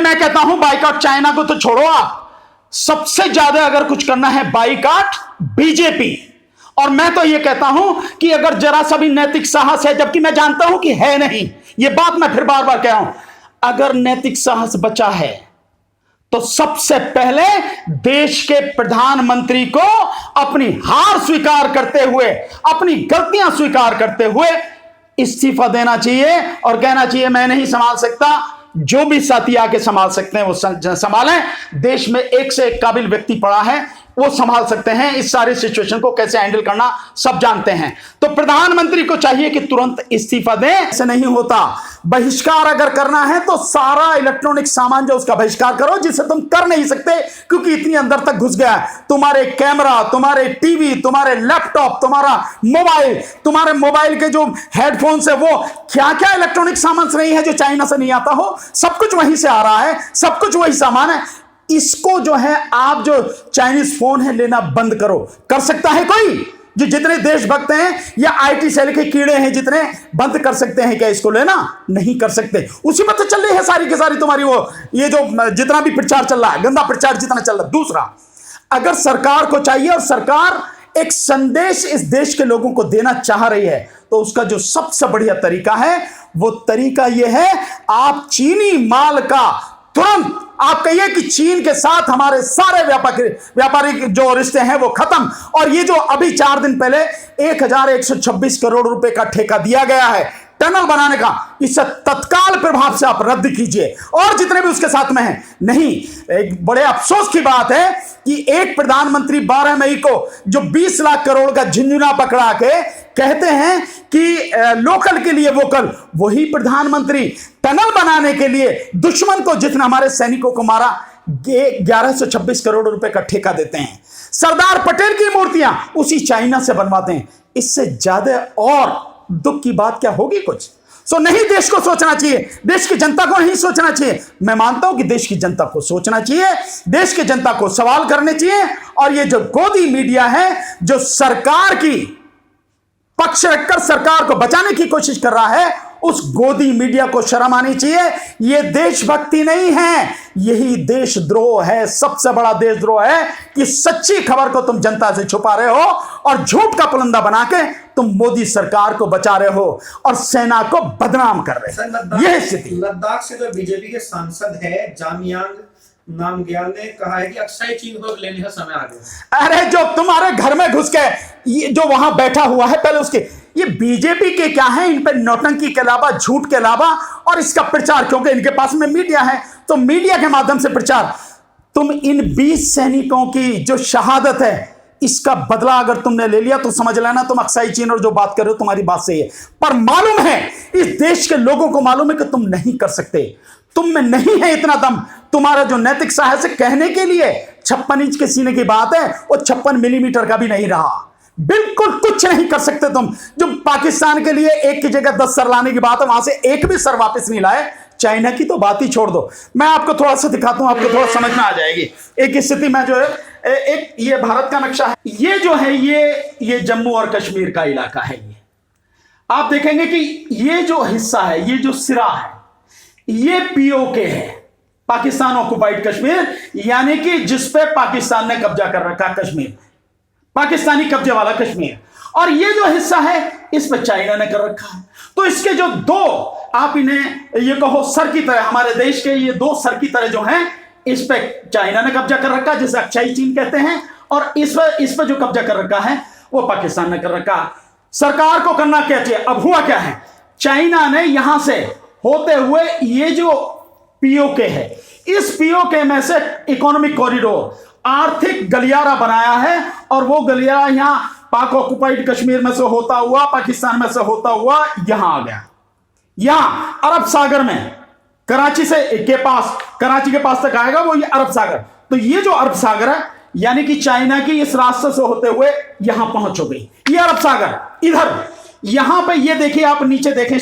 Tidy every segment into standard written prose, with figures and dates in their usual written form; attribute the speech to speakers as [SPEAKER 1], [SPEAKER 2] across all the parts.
[SPEAKER 1] मैं कहता हूं बाइकआउट चाइना को तो छोड़ो, आप सबसे ज्यादा अगर कुछ करना है बाइकआउट बीजेपी। और मैं तो यह कहता हूं कि अगर जरा सा भी नैतिक साहस है, जबकि मैं जानता हूं कि है नहीं, यह बात मैं फिर बार बार कह रहा हूं, अगर नैतिक साहस बचा है तो सबसे पहले देश के प्रधानमंत्री को अपनी हार स्वीकार करते हुए, अपनी गलतियां स्वीकार करते हुए इस्तीफा देना चाहिए और कहना चाहिए मैं नहीं संभाल सकता, जो भी साथी आके संभाल सकते हैं वो संभालें। देश में एक से एक काबिल व्यक्ति पड़ा है, वो संभाल सकते हैं। इस सारी सिचुएशन को कैसे हैंडल करना सब जानते हैं। तो प्रधानमंत्री को चाहिए कि तुरंत इस्तीफा दें। ऐसे नहीं होता। बहिष्कार अगर करना है तो सारा इलेक्ट्रॉनिक सामान जो उसका बहिष्कार करो, जिसे तुम कर नहीं सकते क्योंकि इतनी अंदर तक घुस गया है। तुम्हारे कैमरा, तुम्हारे टीवी, तुम्हारे लैपटॉप, तुम्हारा मोबाइल, तुम्हारे मोबाइल के जो हेडफोन्स है, वो क्या क्या इलेक्ट्रॉनिक सामान नहीं है जो चाइना से नहीं आता हो, सब कुछ वहीं से आ रहा है, सब कुछ वही सामान है। इसको जो है आप जो चाइनीज फोन है लेना बंद करो। कर सकता है कोई? जो जितने देशभक्त हैं या आईटी सेल के कीड़े हैं जितने, बंद कर सकते हैं क्या इसको लेना? नहीं कर सकते। उसी पर तो चल रही है सारी की सारी तुम्हारी वो ये जो जितना भी प्रचार चल रहा है, गंदा प्रचार जितना चल रहा है। दूसरा, अगर सरकार को चाहिए और सरकार एक संदेश इस देश के लोगों को देना चाह रही है, तो उसका जो सबसे बढ़िया तरीका है वो तरीका यह है, आप चीनी माल का तुरंत आप कहिए कि चीन के साथ हमारे सारे व्यापारिक जो रिश्ते हैं वो खत्म। और ये जो अभी 4 दिन पहले 1126 करोड़ रुपए का ठेका दिया गया है टनल बनाने का, इसे तत्काल प्रभाव से आप रद्द कीजिए और जितने भी उसके साथ में हैं। नहीं, एक बड़े अफसोस की बात है कि एक प्रधानमंत्री 12 मई को जो 20 लाख करोड़ का झुंझुना पकड़ा के कहते हैं कि लोकल के लिए वोकल, वही प्रधानमंत्री टनल बनाने के लिए दुश्मन को, जितना हमारे सैनिकों को मारा, 1126 करोड़ रुपए का ठेका देते हैं। सरदार पटेल की मूर्तियां उसी चाइना से बनवाते हैं। इससे ज्यादा और दुख की बात क्या होगी कुछ? नहीं, देश को सोचना चाहिए, देश की जनता को नहीं सोचना चाहिए। मैं मानता हूं कि देश की जनता को सोचना चाहिए, देश की जनता को सवाल करने चाहिए। और ये जो गोदी मीडिया है जो सरकार की पक्ष रखकर सरकार को बचाने की कोशिश कर रहा है, उस गोदी मीडिया को शर्म आनी चाहिए। यह देशभक्ति नहीं है, यही देशद्रोह है। सबसे बड़ा देशद्रोह है कि सच्ची खबर को तुम जनता से छुपा रहे हो और झूठ का पुलंदा बना के तुम मोदी सरकार को बचा रहे हो और सेना को बदनाम कर रहे हो। यह स्थिति।
[SPEAKER 2] लद्दाख से जो बीजेपी के सांसद है जामयांग नामग्याल ने कहा है कि अक्साई चीन को लेने का समय आ गया।
[SPEAKER 1] अरे जो तुम्हारे घर में घुस के जो वहां बैठा हुआ है, पहले उसके ये बीजेपी के क्या है, इन पर नौटंकी के अलावा, झूठ के अलावा और इसका प्रचार, क्योंकि इनके पास में मीडिया है तो मीडिया के माध्यम से प्रचार। तुम इन 20 सैनिकों की जो शहादत है, इसका बदला अगर तुमने ले लिया तो समझ लेना तुम अक्साई चीन और जो बात कर रहे हो तुम्हारी बात सही है। पर मालूम है, इस देश के लोगों को मालूम है कि तुम नहीं कर सकते, तुम में नहीं है इतना दम। तुम्हारा जो नैतिक साहस है कहने के लिए 56 इंच के सीने की बात है, वो 56 मिलीमीटर का भी नहीं रहा। बिल्कुल कुछ नहीं कर सकते तुम। जो पाकिस्तान के लिए 1 की जगह 10 सर लाने की बात है, वहां से 1 भी सर वापस नहीं लाए। चाइना की तो बात ही छोड़ दो। मैं आपको थोड़ा सा दिखाता हूं, आपको थोड़ा समझ में आ जाएगी। एक स्थिति में जो है, एक ये भारत का नक्शा है, ये जो है ये जम्मू और कश्मीर का इलाका है। ये आप देखेंगे कि ये जो हिस्सा है, ये जो सिरा है, ये पीओके है, पाकिस्तान ऑक्युपाइड कश्मीर, यानी कि जिस पे पाकिस्तान ने कब्जा कर रखा कश्मीर, पाकिस्तानी कब्जे वाला कश्मीर। और ये जो हिस्सा है इस पर चाइना ने कर रखा है। तो इसके जो दो, आप इन्हें ये कहो सर की तरह, हमारे देश के ये 2 सर की तरह जो हैं, इस पे चाइना ने कब्जा कर रखा, जिसे अक्साई चीन कहते हैं, और इस पर जो कब्जा कर रखा है वो पाकिस्तान ने कर रखा। सरकार को करना क्या चाहिए? अब हुआ क्या है, चाइना ने यहां से होते हुए ये जो पीओके है, इस पीओके में से इकोनॉमिक कॉरिडोर, आर्थिक गलियारा बनाया है। और वो गलियारा यहां पाक ऑक्युपाइड कश्मीर में से होता हुआ, पाकिस्तान में से होता हुआ यहां आ गया। यहां अरब सागर में कराची के पास तक आएगा वो, ये अरब सागर। तो ये जो अरब सागर है, यानी कि चाइना की इस रास्ते से होते हुए यहां पहुंच हो गई ये अरब सागर। इधर यहां पे ये देखिए, आप नीचे देखें,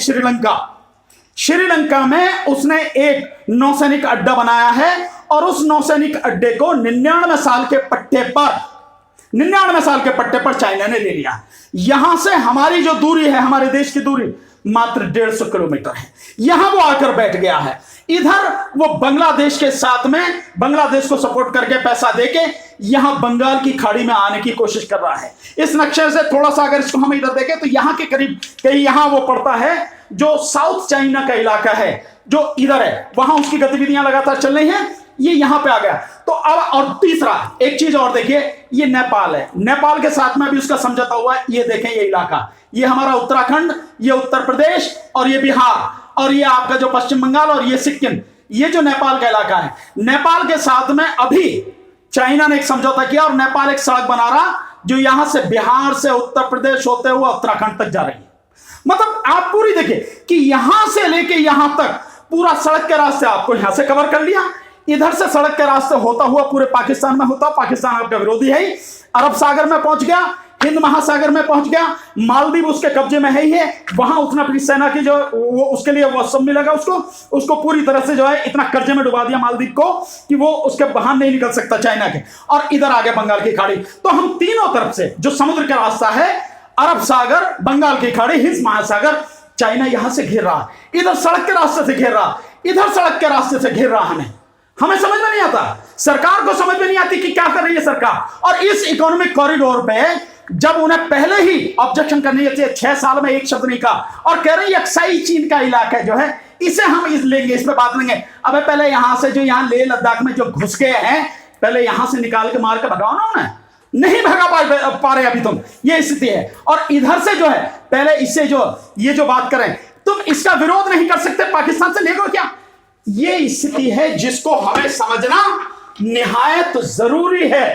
[SPEAKER 1] श्रीलंका में उसने एक नौसैनिक अड्डा बनाया है और उस नौसैनिक अड्डे को 99 साल के पट्टे पर चाइना ने ले लिया। यहां से हमारी जो दूरी है, हमारे देश की दूरी मात्र 150 किलोमीटर है। यहां वो आकर बैठ गया है। इधर वो बांग्लादेश के साथ में बांग्लादेश को सपोर्ट करके पैसा देके यहां बंगाल की खाड़ी में आने की कोशिश कर रहा है। इस नक्शे से थोड़ा सा अगर इसको हम इधर देखें तो यहां के करीब कहीं यहां वो पड़ता है जो साउथ चाइना का इलाका है, जो इधर है, वहां उसकी गतिविधियां लगातार चल रही हैं। ये यहां पे आ गया। तो अब और तीसरा एक चीज और देखिए, ये नेपाल है, नेपाल के साथ में भी उसका समझौता हुआ है। ये देखें, ये इलाका, ये हमारा उत्तराखंड, ये उत्तर प्रदेश और ये बिहार और ये आपका जो पश्चिम बंगाल और ये सिक्किम, ये जो नेपाल का इलाका है, नेपाल के साथ में अभी चाइना ने एक समझौता किया और नेपाल एक सड़क बना रहा जो यहां से बिहार से उत्तर प्रदेश होते हुए उत्तराखंड तक जा रही है। मतलब आप पूरी देखिए कि यहां से लेके यहां तक पूरा सड़क के रास्ते आपको यहां से कवर कर लिया, इधर से सड़क के रास्ते होता हुआ पूरे पाकिस्तान में होता, पाकिस्तान आपका विरोधी है ही, अरब सागर में पहुंच गया, हिंद महासागर में पहुंच गया, मालदीव उसके कब्जे में है ही है, वहां उसने अपनी सेना की जो वो उसके लिए वो सब मिलेगा उसको पूरी तरह से जो है इतना कर्जे में डुबा दिया मालदीव को कि वो उसके बाहर नहीं निकल सकता चाइना के। और इधर आ गया बंगाल की खाड़ी। तो हम तीनों तरफ से जो समुद्र का रास्ता है, अरब सागर, बंगाल की खाड़ी, हिंद महासागर, चाइना यहां से घेर रहा, इधर सड़क के रास्ते से घेर रहा, इधर सड़क के रास्ते से घेर रहा। हमें समझ में नहीं आता, सरकार को समझ में नहीं आती कि क्या कर रही है सरकार। और इस इकोनॉमिक कॉरिडोर पे जब उन्हें पहले ही ऑब्जेक्शन करनी चाहिए, 6 साल में एक शब्द नहीं कहा और कह रहे हैं अक्साई चीन का इलाका है जो है, इसे हम इस लेंगे, इस पे बात लेंगे। अबे पहले यहां से जो यहां लेह लद्दाख में जो घुस गए हैं, पहले यहां से निकाल के मार के भगाओ ना उन्हें, नहीं भगा पा रहे अभी तुम, ये स्थिति है। और इधर से जो है पहले इससे जो ये जो बात करें, तुम इसका विरोध नहीं कर सकते, पाकिस्तान से लेगो क्या? ये स्थिति है जिसको हमें समझना निहायत जरूरी है।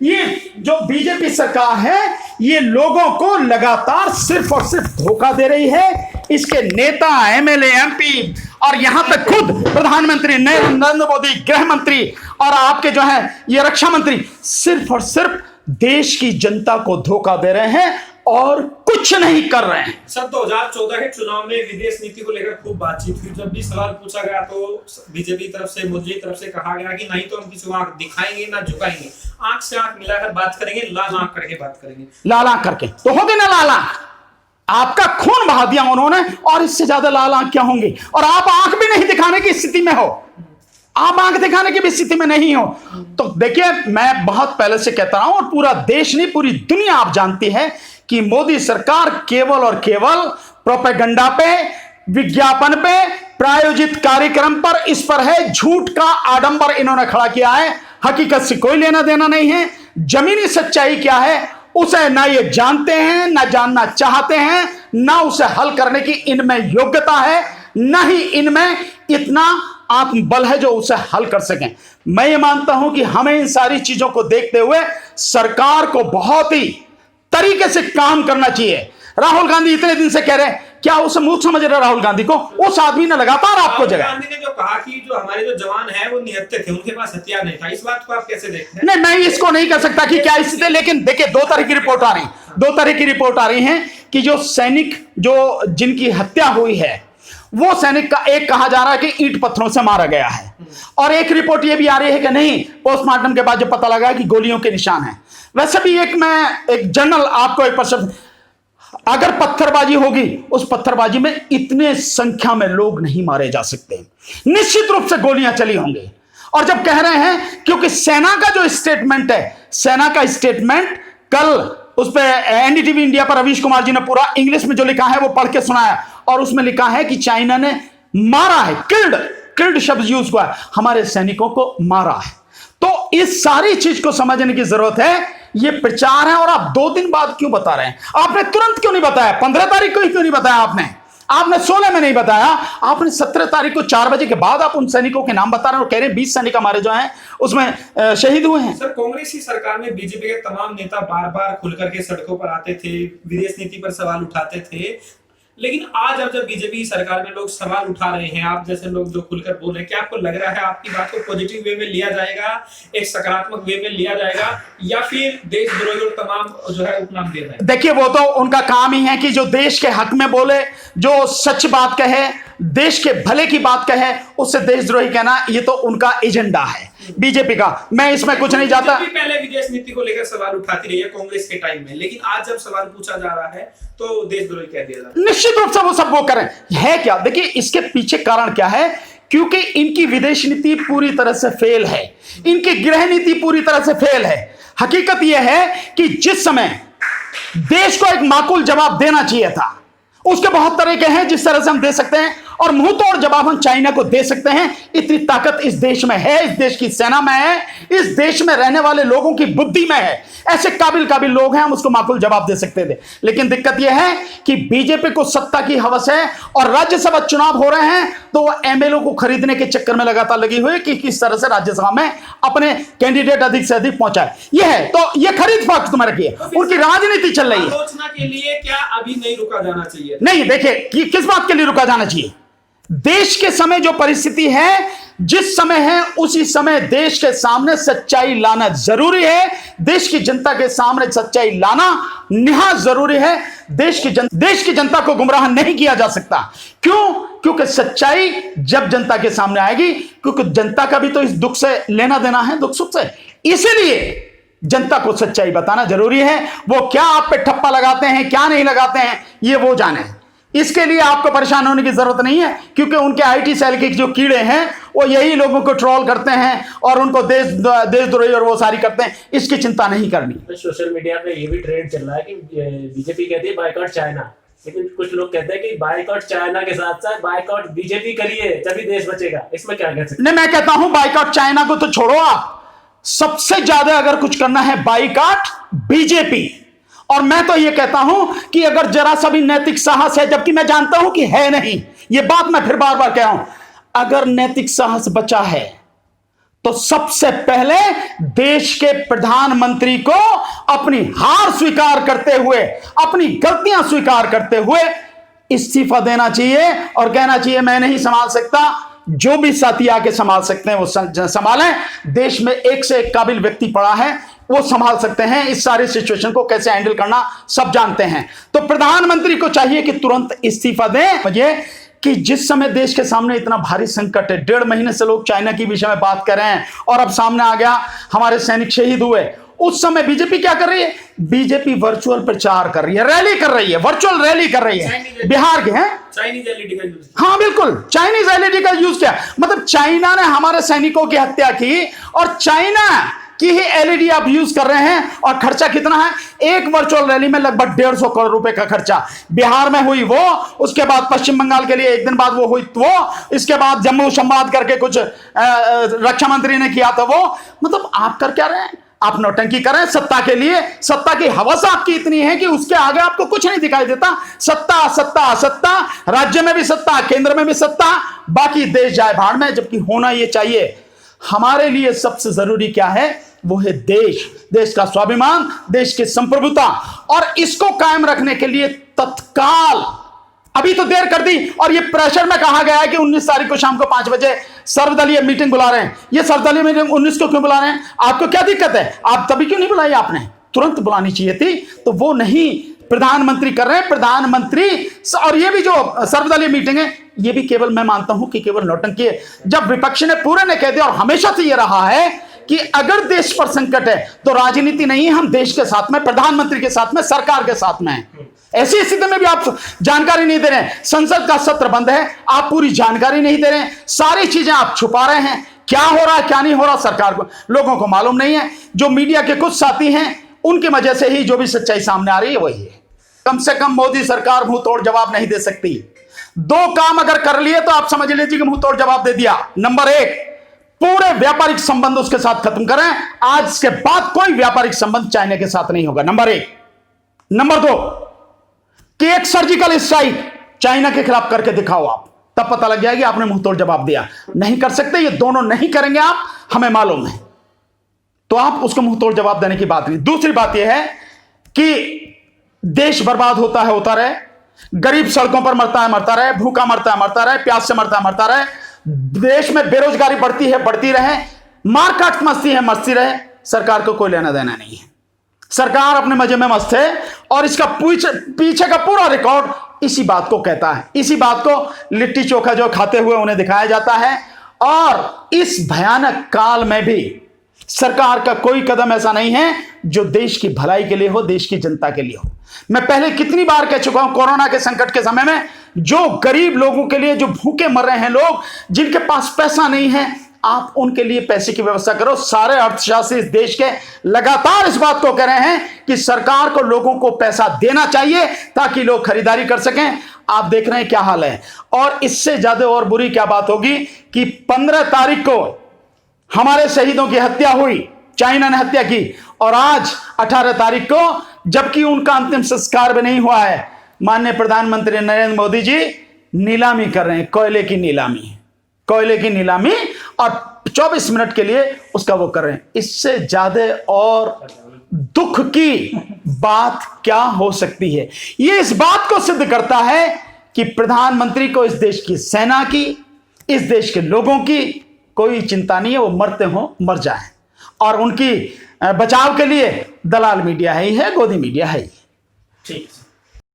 [SPEAKER 1] ये जो बीजेपी सरकार है, ये लोगों को लगातार सिर्फ और सिर्फ धोखा दे रही है। इसके नेता, एमएलए, एमपी और यहां तक खुद प्रधानमंत्री नरेंद्र मोदी, गृह मंत्री और आपके जो है ये रक्षा मंत्री सिर्फ और सिर्फ देश की जनता को धोखा दे रहे हैं और कुछ नहीं कर रहे हैं।
[SPEAKER 2] सर 2014 के चुनाव में विदेश नीति को लेकर खूब बातचीत हुई। जब भी सवाल पूछा गया तो बीजेपी तरफ से, मोदी की तरफ से कहा गया कि नहीं तो हम किसी को आंख दिखाएंगे ना झुकाएंगे, आंख से आंख मिलाकर बात करेंगे, लाल आंख करके बात करेंगे।
[SPEAKER 1] लाल आंख करके तो होगी ना लाल आंख, आपका खून बहा दिया उन्होंने और इससे ज्यादा लाल आंख क्या होंगी। और आप आंख भी नहीं दिखाने की स्थिति में हो, आप आंख दिखाने की भी स्थिति में नहीं हो। तो देखिए, मैं बहुत पहले से कहता हूं और पूरा देश नहीं पूरी दुनिया आप जानती है कि मोदी सरकार केवल और केवल प्रोपेगेंडा पे, विज्ञापन पे, प्रायोजित कार्यक्रम पर, इस पर है, झूठ का आडंबर इन्होंने खड़ा किया है। हकीकत से कोई लेना देना नहीं है। जमीनी सच्चाई क्या है उसे ना ये जानते हैं, ना जानना चाहते हैं, ना उसे हल करने की इनमें योग्यता है, ना ही इनमें इतना आत्मबल है जो उसे हल कर सकें। मैं ये मानता हूं कि हमें इन सारी चीजों को देखते हुए सरकार को बहुत ही तरीके से काम करना चाहिए। राहुल गांधी इतने दिन से कह रहे हैं, क्या उसे मूर्ख समझ रहे राहुल गांधी को? उस आदमी ने लगातार आपको जगह,
[SPEAKER 2] गांधी ने जो कहा कि जो हमारे जो जवान हैं वो निहत्थे थे, उनके पास हथियार नहीं था, इस बात को आप कैसे देखते हैं?
[SPEAKER 1] नहीं, मैं इसको नहीं कह सकता कि क्या स्थिति, लेकिन देखिए दो तरह की रिपोर्ट आ रही है कि जो सैनिक जो जिनकी हत्या हुई है वो सैनिक का एक कहा जा रहा है कि ईंट पत्थरों से मारा गया है, और एक रिपोर्ट ये भी आ रही है कि नहीं, पोस्टमार्टम के बाद जो पता लगा कि गोलियों के निशान हैं। वैसे भी एक जनरल आपको एक प्रश्न, अगर पत्थरबाजी होगी, उस पत्थरबाजी में इतने संख्या में लोग नहीं मारे जा सकते, निश्चित रूप से गोलियां चली होंगी। और जब कह रहे हैं, क्योंकि सेना का जो स्टेटमेंट है, सेना का स्टेटमेंट कल उस पर एनडीटीवी इंडिया पर रवीश कुमार जी ने पूरा इंग्लिश में जो लिखा है वो पढ़ के सुनाया, और उसमें लिखा है कि चाइना ने मारा है, किल्ड शब्द यूज हुआ है, हमारे सैनिकों को मारा है। तो इस सारी चीज को समझने की जरूरत है। ये प्रचार है और आप 2 दिन बाद क्यों बता रहे हैं? आपने तुरंत क्यों नहीं बताया? 15 तारीख को ही क्यों नहीं बताया? आपने 16 में नहीं बताया, आपने 17 तारीख को 4 बजे के बाद आप उन सैनिकों के नाम बता रहे हैं और कह रहे हैं 20 सैनिक हमारे जो हैं उसमें शहीद हुए हैं।
[SPEAKER 2] सर, कांग्रेस की सरकार में बीजेपी के तमाम नेता बार बार खुलकर के सड़कों पर आते थे, विदेश नीति पर सवाल उठाते थे, लेकिन आज अब जब बीजेपी की सरकार में लोग सवाल उठा रहे हैं, आप जैसे लोग जो खुलकर बोल रहे हैं, क्या आपको लग रहा है आपकी बात को पॉजिटिव वे में लिया जाएगा, एक सकारात्मक वे में लिया जाएगा, या फिर देशद्रोही और तमाम जो है उपनाम दे रहे हैं?
[SPEAKER 1] देखिए, वो तो उनका काम ही है कि जो देश के हक में बोले, जो सच बात कहे, देश के भले की बात कहे, उससे देशद्रोही कहना ये तो उनका एजेंडा है बीजेपी का। मैं इसमें कुछ नहीं जाता।
[SPEAKER 2] पहले विदेश नीति को लेकर सवाल उठाती रही है कांग्रेस के टाइम में, लेकिन आज जब सवाल पूछा जा रहा है तो देशद्रोही कह दिया जाता है।
[SPEAKER 1] निश्चित रूप से वो सब वो करें है क्या? देखिए, इसके पीछे कारण क्या है क्योंकि इनकी विदेश नीति पूरी तरह से फेल है, इनकी गृह नीति पूरी तरह से फेल है। हकीकत यह है कि जिस समय देश को एक माकूल जवाब देना चाहिए था, उसके बहुत तरीके हैं जिस तरह से हम दे सकते हैं, और मुंह तोड़ जवाब हम चाइना को दे सकते हैं। इतनी ताकत इस देश में है, इस देश की सेना में है, इस देश में रहने वाले लोगों की बुद्धि में है। ऐसे काबिल लोग हैं, हम उसको माकूल जवाब दे सकते थे। लेकिन दिक्कत यह है कि बीजेपी को सत्ता की हवस है, और राज्यसभा चुनाव हो रहे हैं तो वो एमएलए को खरीदने के चक्कर में लगातार लगी हुई कि किस तरह से राज्यसभा में अपने कैंडिडेट अधिक से अधिक पहुंचाए। यह है, तो यह खरीद फरोख्त तुम्हारे की है, उनकी राजनीति चल रही है।
[SPEAKER 2] आलोचना के लिए क्या अभी नहीं रुका जाना चाहिए?
[SPEAKER 1] नहीं, देखिए कि किस बात के लिए रुका जाना चाहिए। देश के समय जो परिस्थिति है, जिस समय है उसी समय देश के सामने सच्चाई लाना जरूरी है। देश की जनता के सामने सच्चाई लाना निहायत जरूरी है। देश की जनता को गुमराह नहीं किया जा सकता। क्यों? क्योंकि सच्चाई जब जनता के सामने आएगी, क्योंकि जनता का भी तो इस दुख से लेना देना है, दुख सुख से, इसीलिए जनता को सच्चाई बताना जरूरी है। वो क्या आप पे ठप्पा लगाते हैं, क्या नहीं लगाते हैं, ये वो जाने। इसके लिए आपको परेशान होने की जरूरत नहीं है, क्योंकि उनके आईटी सेल के जो कीड़े हैं वो यही लोगों को ट्रोल करते हैं और उनको देशद्रोही और वो सारी करते हैं। इसकी चिंता नहीं करनी।
[SPEAKER 3] सोशल मीडिया पे ये भी ट्रेंड चल रहा है कि बीजेपी कहती है बायकॉट चाइना, लेकिन कुछ लोग कहते हैं कि बायकॉट चाइना के साथ साथ बायकॉट बीजेपी करिए तभी देश बचेगा। इसमें क्या कह सकते?
[SPEAKER 1] नहीं, मैं कहता हूं बायकॉट चाइना को तो छोड़ो, आप सबसे ज्यादा अगर कुछ करना है बायकॉट बीजेपी। और मैं तो यह कहता हूं कि अगर जरा सा भी नैतिक साहस है, जबकि मैं जानता हूं कि है नहीं, यह बात मैं फिर बार बार कह रहा हूं, अगर नैतिक साहस बचा है तो सबसे पहले देश के प्रधानमंत्री को अपनी हार स्वीकार करते हुए, अपनी गलतियां स्वीकार करते हुए इस्तीफा देना चाहिए और कहना चाहिए मैं नहीं संभाल सकता, जो भी साथी आके संभाल सकते हैं वो संभालें। देश में एक से एक काबिल व्यक्ति पड़ा है, वो संभाल सकते हैं। इस सारी सिचुएशन को कैसे हैंडल करना सब जानते हैं। तो प्रधानमंत्री को चाहिए कि तुरंत इस्तीफा दें। ये कि जिस समय देश के सामने इतना भारी संकट है, 1.5 महीने से लोग चाइना के विषय में बात कर रहे हैं और अब सामने आ गया हमारे सैनिक शहीद हुए, उस समय बीजेपी क्या कर रही है? बीजेपी वर्चुअल प्रचार कर रही है, रैली कर रही है, वर्चुअल रैली कर रही है। बिहार के हैं
[SPEAKER 2] चाइनीज एलईडी का यूज।
[SPEAKER 1] हाँ बिल्कुल, चाइनीज एलईडी का यूज किया। मतलब चाइना ने हमारे सैनिकों की हत्या की और चाइना की ही एलईडी आप यूज कर रहे हैं। और खर्चा कितना है? एक वर्चुअल रैली में लगभग 150 करोड़ रुपए का खर्चा। बिहार में हुई वो, उसके बाद पश्चिम बंगाल के लिए एक दिन बाद वो हुई वो, इसके बाद जम्मू संवाद करके कुछ रक्षा मंत्री ने किया था वो। मतलब आप कर क्या रहे हैं? आप नौटंकी कर रहे हैं सत्ता के लिए। सत्ता की हवस आपकी इतनी है कि उसके आगे आपको कुछ नहीं दिखाई देता। सत्ता सत्ता सत्ता, राज्य में भी सत्ता, केंद्र में भी सत्ता, बाकी देश जाए भाड़ में। जबकि होना यह चाहिए, हमारे लिए सबसे जरूरी क्या है? वो है देश, देश का स्वाभिमान, देश की संप्रभुता, और इसको कायम रखने के लिए तत्काल, अभी तो देर कर दी और ये प्रेशर में कहा गया है कि 19 तारीख को शाम को 5 बजे सर्वदलीय मीटिंग बुला रहे हैं। ये सर्वदलीय मीटिंग 19 को क्यों बुला रहे हैं? आपको क्या दिक्कत है? आप तभी क्यों नहीं बुलाई? आपने तुरंत बुलानी चाहिए थी। तो वो नहीं, प्रधानमंत्री कर रहे हैं, प्रधानमंत्री। और ये भी जो सर्वदलीय मीटिंग है, ये भी केवल, मैं मानता हूं कि केवल नौटंकी है। जब विपक्ष ने पूरे ने कह दिया, और हमेशा से ये रहा है कि अगर देश पर संकट है तो राजनीति नहीं है, हम देश के साथ में, प्रधानमंत्री के साथ में, सरकार के साथ में हैं। ऐसी स्थिति में भी आप जानकारी नहीं दे रहे हैं। संसद का सत्र बंद है, आप पूरी जानकारी नहीं दे रहे हैं, सारी चीजें आप छुपा रहे हैं। क्या हो रहा है क्या नहीं हो रहा सरकार को, लोगों को मालूम नहीं है। जो मीडिया के कुछ साथी हैं उनकी वजह से ही जो भी सच्चाई सामने आ रही है वही है। कम से कम मोदी सरकार मुंह तोड़ जवाब नहीं दे सकती। 2 काम अगर कर लिए तो आप समझ लीजिए कि मुंह तोड़ जवाब दे दिया। नंबर 1, पूरे व्यापारिक संबंध उसके साथ खत्म करें। आज के बाद कोई व्यापारिक संबंध चाइना के साथ नहीं होगा, नंबर 1। नंबर 2, कि एक सर्जिकल स्ट्राइक चाइना के खिलाफ करके दिखाओ आप, तब पता लग जाएगा आपने मुंह तोड़ जवाब दिया। नहीं कर सकते, ये दोनों नहीं करेंगे आप, हमें मालूम है। तो आप उसको मुंह तोड़ जवाब देने की बात नहीं। दूसरी बात यह है कि देश बर्बाद होता है होता रहे, गरीब सड़कों पर मरता है मरता रहे, भूखा मरता है मरता रहे, प्यास से मरता है मरता रहे, देश में बेरोजगारी बढ़ती है बढ़ती रहे, मारकाट मस्ती है मस्ती रहे, सरकार को कोई लेना देना नहीं है। सरकार अपने मजे में मस्त है और इसका पीछे का पूरा रिकॉर्ड इसी बात को कहता है। इसी बात को लिट्टी चोखा जो खाते हुए उन्हें दिखाया जाता है। और इस भयानक काल में भी सरकार का कोई कदम ऐसा नहीं है जो देश की भलाई के लिए हो, देश की जनता के लिए हो। मैं पहले कितनी बार कह चुका हूं, कोरोना के संकट के समय में जो गरीब लोगों के लिए, जो भूखे मर रहे हैं लोग, जिनके पास पैसा नहीं है, आप उनके लिए पैसे की व्यवस्था करो। सारे अर्थशास्त्री इस देश के लगातार इस बात को कह रहे हैं कि सरकार को लोगों को पैसा देना चाहिए ताकि लोग खरीदारी कर सकें। आप देख रहे हैं क्या हाल है। और इससे ज्यादा और बुरी क्या बात होगी कि 15 तारीख को हमारे शहीदों की हत्या हुई, चाइना ने हत्या की, और आज 18 तारीख को, जबकि उनका अंतिम संस्कार भी नहीं हुआ है, माननीय प्रधानमंत्री नरेंद्र मोदी जी नीलामी कर रहे हैं, कोयले की नीलामी, और 24 मिनट के लिए उसका वो कर रहे हैं। इससे ज्यादा और दुख की बात क्या हो सकती है? ये इस बात को सिद्ध करता है कि प्रधानमंत्री को इस देश की सेना की, इस देश के लोगों की कोई चिंता नहीं है। वो मरते हो मर जाएं, और उनकी बचाव के लिए दलाल मीडिया है ही है, गोदी मीडिया है ही।
[SPEAKER 3] ठीक है।